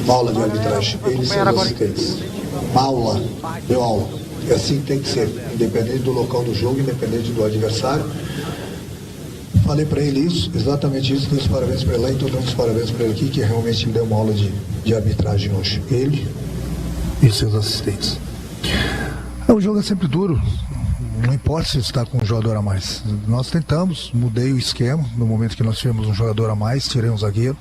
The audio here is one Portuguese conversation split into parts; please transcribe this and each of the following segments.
uma aula de arbitragem, ele e seus assistentes. Uma aula, deu aula. E assim tem que ser, independente do local do jogo, independente do adversário. Falei para ele isso, exatamente isso, dei os parabéns para ele lá e estou dando os parabéns para ele aqui, que realmente me deu uma aula de arbitragem hoje. Ele e seus assistentes. O jogo é sempre duro, não importa se está com um jogador a mais. Nós tentamos, mudei o esquema, no momento que nós tivemos um jogador a mais, tirei um zagueiro,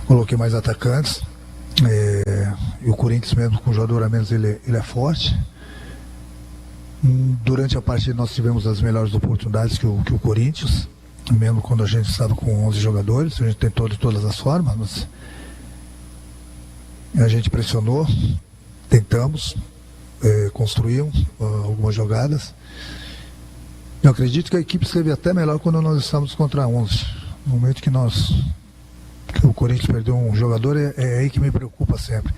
coloquei mais atacantes, e o Corinthians mesmo com um jogador a menos ele é forte. Durante a partida nós tivemos as melhores oportunidades que o Corinthians, mesmo quando a gente estava com 11 jogadores, a gente tentou de todas as formas, mas a gente pressionou, tentamos, construímos algumas jogadas. Eu acredito que a equipe esteve até melhor quando nós estávamos contra 11. No momento que o Corinthians perdeu um jogador, é aí que me preocupa sempre.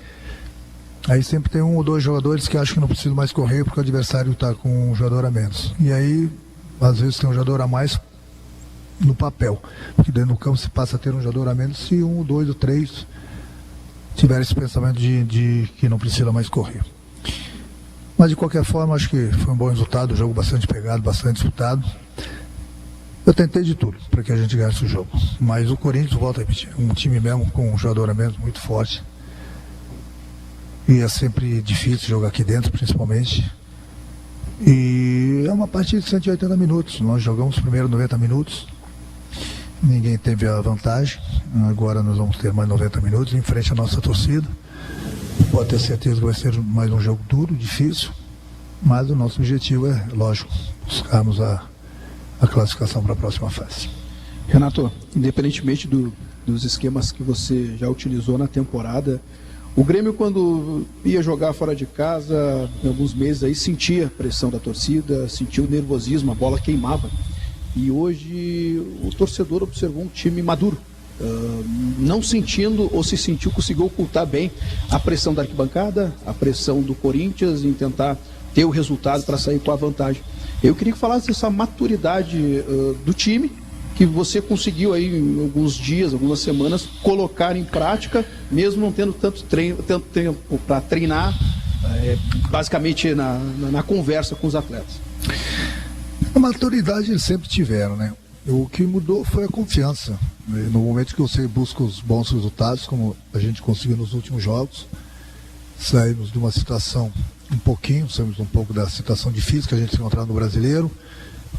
Aí sempre tem um ou dois jogadores que acham que não precisam mais correr porque o adversário está com um jogador a menos. E aí, às vezes tem um jogador a mais no papel. Porque dentro do campo se passa a ter um jogador a menos se um, dois ou três tiver esse pensamento de que não precisa mais correr. Mas de qualquer forma, acho que foi um bom resultado, um jogo bastante pegado, bastante disputado. Eu tentei de tudo para que a gente ganhasse o jogo. Mas o Corinthians, volta a repetir, um time mesmo com um jogador a menos muito forte. E é sempre difícil jogar aqui dentro, principalmente. E é uma partida de 180 minutos. Nós jogamos primeiro 90 minutos. Ninguém teve a vantagem. Agora nós vamos ter mais 90 minutos em frente à nossa torcida. Pode ter certeza que vai ser mais um jogo duro, difícil. Mas o nosso objetivo é, lógico, buscarmos a classificação para a próxima fase. Renato, independentemente dos esquemas que você já utilizou na temporada, o Grêmio, quando ia jogar fora de casa, em alguns meses aí, sentia a pressão da torcida, sentia o nervosismo, a bola queimava. E hoje o torcedor observou um time maduro, não sentindo ou se sentiu, conseguiu ocultar bem a pressão da arquibancada, a pressão do Corinthians em tentar ter o resultado para sair com a vantagem. Eu queria que falasse dessa maturidade do time, que você conseguiu aí em alguns dias, algumas semanas, colocar em prática, mesmo não tendo tanto tempo para treinar, basicamente na conversa com os atletas. A maturidade eles sempre tiveram, né? O que mudou foi a confiança. No momento que você busca os bons resultados, como a gente conseguiu nos últimos jogos, saímos de uma situação saímos um pouco da situação difícil que a gente se encontrava no Brasileiro,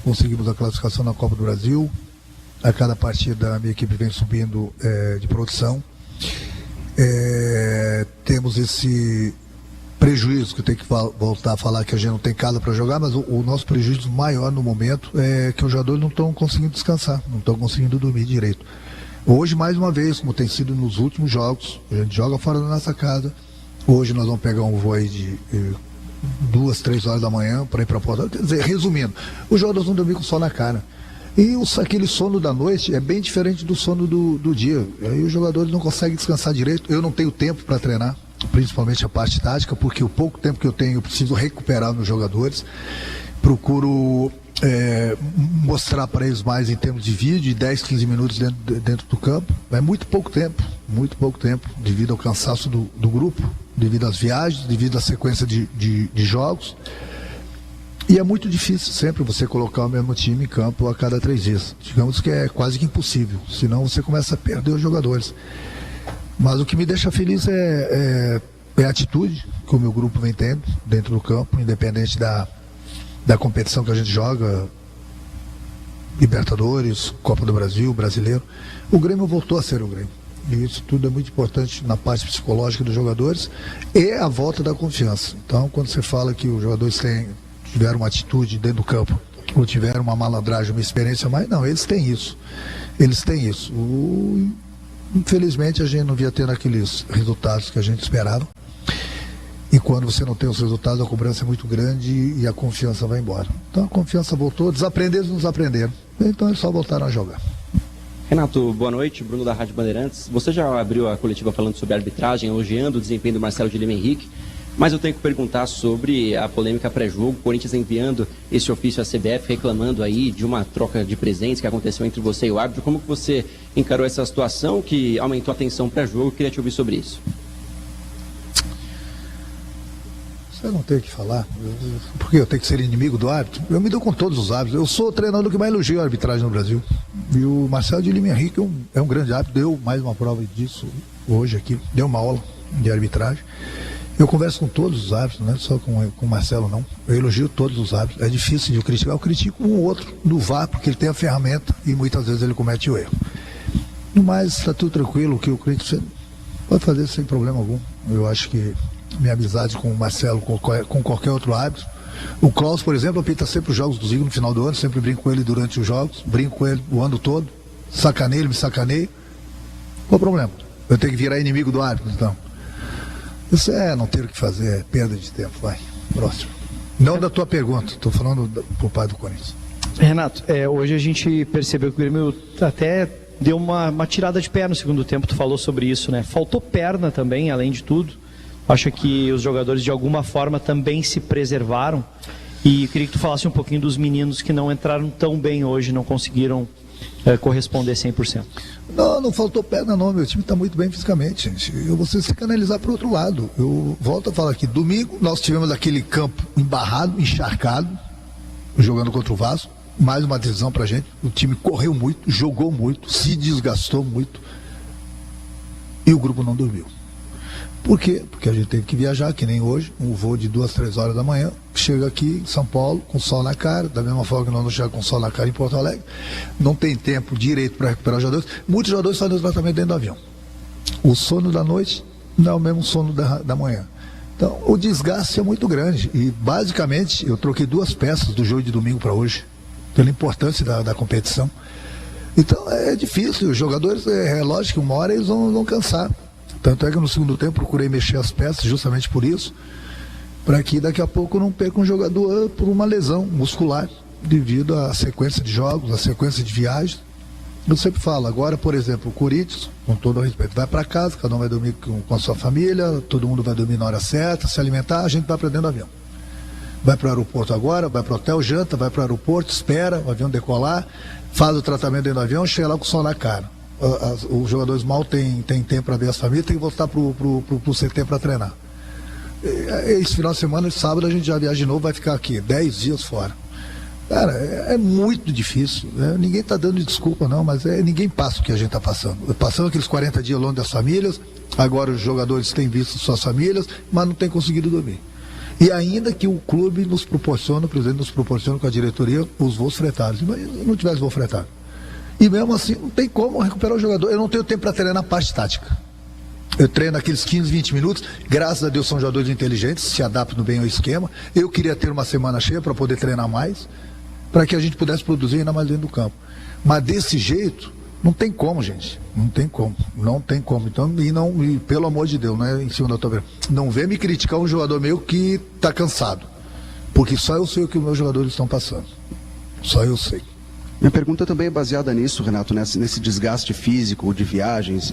conseguimos a classificação na Copa do Brasil. A cada partida a minha equipe vem subindo de produção. Temos esse prejuízo, que eu tenho que voltar a falar que a gente não tem casa para jogar, mas o nosso prejuízo maior no momento é que os jogadores não estão conseguindo descansar, não estão conseguindo dormir direito. Hoje, mais uma vez, como tem sido nos últimos jogos, a gente joga fora da nossa casa. Hoje nós vamos pegar um voo aí de 2, 3 horas da manhã para ir para a porta. Quer dizer, resumindo, os jogadores vão dormir com o sol na cara. E aquele sono da noite é bem diferente do sono do dia. Aí os jogadores não conseguem descansar direito. Eu não tenho tempo para treinar, principalmente a parte tática, porque o pouco tempo que eu tenho eu preciso recuperar nos jogadores. Procuro mostrar para eles mais em termos de vídeo, de 10, 15 minutos dentro do campo. É muito pouco tempo, devido ao cansaço do grupo, devido às viagens, devido à sequência de jogos. E é muito difícil sempre você colocar o mesmo time em campo a cada 3 dias. Digamos que é quase que impossível, senão você começa a perder os jogadores. Mas o que me deixa feliz é a atitude que o meu grupo vem tendo dentro do campo, independente da competição que a gente joga, Libertadores, Copa do Brasil, Brasileiro. O Grêmio voltou a ser o Grêmio. E isso tudo é muito importante na parte psicológica dos jogadores e a volta da confiança. Então, quando você fala que os jogadores tiveram uma atitude dentro do campo, ou tiveram uma malandragem, uma experiência a mais, não, eles têm isso. Infelizmente a gente não via tendo aqueles resultados que a gente esperava. E quando você não tem os resultados, a cobrança é muito grande e a confiança vai embora. Então a confiança voltou, desaprenderam, nos aprenderam. Então eles só voltaram a jogar. Renato, boa noite, Bruno da Rádio Bandeirantes. Você já abriu a coletiva falando sobre a arbitragem, elogiando o desempenho do Marcelo de Lima Henrique. Mas eu tenho que perguntar sobre a polêmica pré-jogo, o Corinthians enviando esse ofício à CBF, reclamando aí de uma troca de presentes que aconteceu entre você e o árbitro. Como que você encarou essa situação que aumentou a tensão pré-jogo? Eu queria te ouvir sobre isso. Você não tem o que falar, porque eu tenho que ser inimigo do árbitro. Eu me dou com todos os árbitros. Eu sou o treinador que mais elogia a arbitragem no Brasil. E o Marcelo de Lima Henrique é um grande árbitro, deu mais uma prova disso hoje aqui, deu uma aula de arbitragem. Eu converso com todos os árbitros, não é só com o Marcelo, não. Eu elogio todos os árbitros. É difícil de eu criticar. Eu critico um ou outro no VAR, porque ele tem a ferramenta e muitas vezes ele comete o erro. No mais, está tudo tranquilo, o que o Corinthians pode fazer sem problema algum. Eu acho que minha amizade com o Marcelo, com qualquer outro árbitro. O Klaus, por exemplo, apita sempre os jogos do Zico no final do ano, sempre brinco com ele durante os jogos, brinco com ele o ano todo, sacaneio, ele me sacaneia. Qual o problema? Eu tenho que virar inimigo do árbitro, então. Isso é não ter o que fazer, é perda de tempo. Vai, próximo. Não da tua pergunta, estou falando por pai do Corinthians. Renato, hoje a gente percebeu que o Grêmio até deu uma tirada de pé no segundo tempo, tu falou sobre isso, né? Faltou perna também, além de tudo. Acho que os jogadores de alguma forma também se preservaram. E eu queria que tu falasse um pouquinho dos meninos que não entraram tão bem hoje, não conseguiram corresponder 100%. Não faltou perna não, meu time está muito bem fisicamente, gente. Vocês têm que analisar para o outro lado. Eu volto a falar aqui, domingo nós tivemos aquele campo embarrado, encharcado, jogando contra o Vasco, mais uma decisão para a gente. O time correu muito, jogou muito, se desgastou muito e o grupo não dormiu. Por quê? Porque a gente teve que viajar, que nem hoje, um voo de 2, 3 horas da manhã, chega aqui em São Paulo com sol na cara, da mesma forma que nós não chegamos com sol na cara em Porto Alegre, não tem tempo direito para recuperar os jogadores. Muitos jogadores fazem o tratamento dentro do avião. O sono da noite não é o mesmo sono da manhã. Então, o desgaste é muito grande e, basicamente, eu troquei 2 peças do jogo de domingo para hoje, pela importância da competição. Então, é difícil, os jogadores, é lógico que uma hora eles vão cansar. Tanto é que no segundo tempo procurei mexer as peças justamente por isso, para que daqui a pouco não perca um jogador por uma lesão muscular, devido à sequência de jogos, à sequência de viagens. Eu sempre falo, agora, por exemplo, o Corinthians, com todo o respeito, vai para casa, cada um vai dormir com a sua família, todo mundo vai dormir na hora certa, se alimentar, a gente vai para dentro do avião. Vai para o aeroporto agora, vai para o hotel, janta, vai para o aeroporto, espera o avião decolar, faz o tratamento dentro do avião, chega lá com o sol na cara. Os jogadores mal têm tempo para ver as famílias, tem que voltar pro CT para treinar. Esse final de semana, sábado, a gente já viaja de novo, vai ficar aqui 10 dias fora. Cara, é muito difícil, né? Ninguém está dando desculpa não, mas ninguém passa o que a gente está passando. Passando aqueles 40 dias longe das famílias, agora os jogadores têm visto suas famílias, mas não têm conseguido dormir. E ainda que o clube nos proporciona, o presidente nos proporciona com a diretoria, os voos fretados. Imagina se não tivesse voo fretado. E mesmo assim, não tem como recuperar o jogador. Eu não tenho tempo para treinar na parte tática. Eu treino aqueles 15, 20 minutos. Graças a Deus são jogadores inteligentes, se adaptam bem ao esquema. Eu queria ter uma semana cheia para poder treinar mais, para que a gente pudesse produzir ainda mais dentro do campo. Mas desse jeito, não tem como, gente. Não tem como. Não tem como. Então, e pelo amor de Deus, né, em cima da tua beira, não vem me criticar um jogador meu que está cansado. Porque só eu sei o que os meus jogadores estão passando. Só eu sei. Minha pergunta também é baseada nisso, Renato, nesse desgaste físico, de viagens,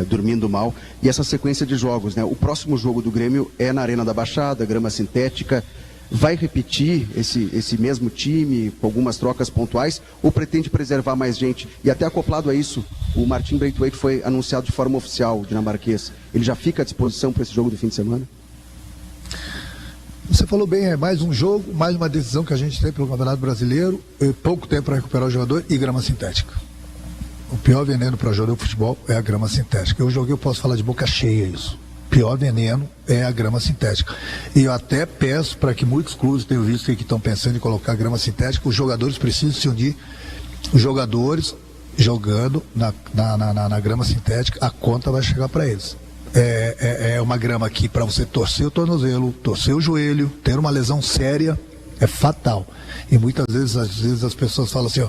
dormindo mal, e essa sequência de jogos, né? O próximo jogo do Grêmio é na Arena da Baixada, grama sintética. Vai repetir esse mesmo time, com algumas trocas pontuais, ou pretende preservar mais gente? E até acoplado a isso, o Martin Braithwaite foi anunciado de forma oficial, dinamarquês. Ele já fica à disposição para esse jogo do fim de semana? Você falou bem, é mais um jogo, mais uma decisão que a gente tem pelo Campeonato Brasileiro, pouco tempo para recuperar o jogador e grama sintética. O pior veneno para jogador de futebol é a grama sintética. Eu posso falar de boca cheia isso. O pior veneno é a grama sintética. E eu até peço para que muitos clubes tenham visto que estão pensando em colocar grama sintética, os jogadores precisam se unir. Os jogadores jogando na grama sintética, a conta vai chegar para eles. É uma grama que, para você torcer o tornozelo, torcer o joelho, ter uma lesão séria, é fatal. E muitas vezes as pessoas falam assim,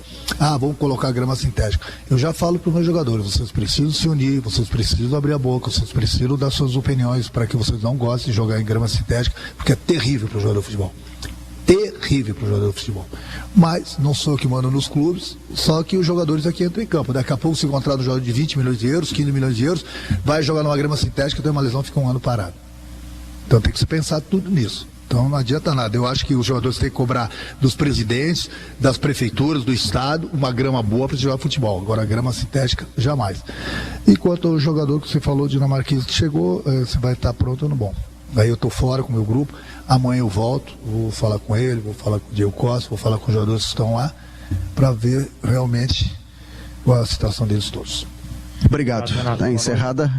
vamos colocar grama sintética. Eu já falo para os meus jogadores, vocês precisam se unir, vocês precisam abrir a boca, vocês precisam dar suas opiniões para que vocês não gostem de jogar em grama sintética, porque é terrível para o jogador de futebol. Terrível para o jogador de futebol. Mas não sou eu que mando nos clubes, só que os jogadores aqui entram em campo. Daqui a pouco, se encontrar um jogador de 20 milhões de euros, 15 milhões de euros, vai jogar numa grama sintética, tem uma lesão, fica um ano parado. Então tem que se pensar tudo nisso. Então não adianta nada. Eu acho que os jogadores têm que cobrar dos presidentes, das prefeituras, do estado, uma grama boa para jogar futebol. Agora a grama sintética, jamais. E quanto ao jogador que você falou, dinamarquês, que chegou, você vai estar pronto ou não bom. Aí eu estou fora com o meu grupo, amanhã eu volto, vou falar com ele, vou falar com o Diego Costa, vou falar com os jogadores que estão lá, para ver realmente qual é a situação deles todos. Obrigado. Está encerrada.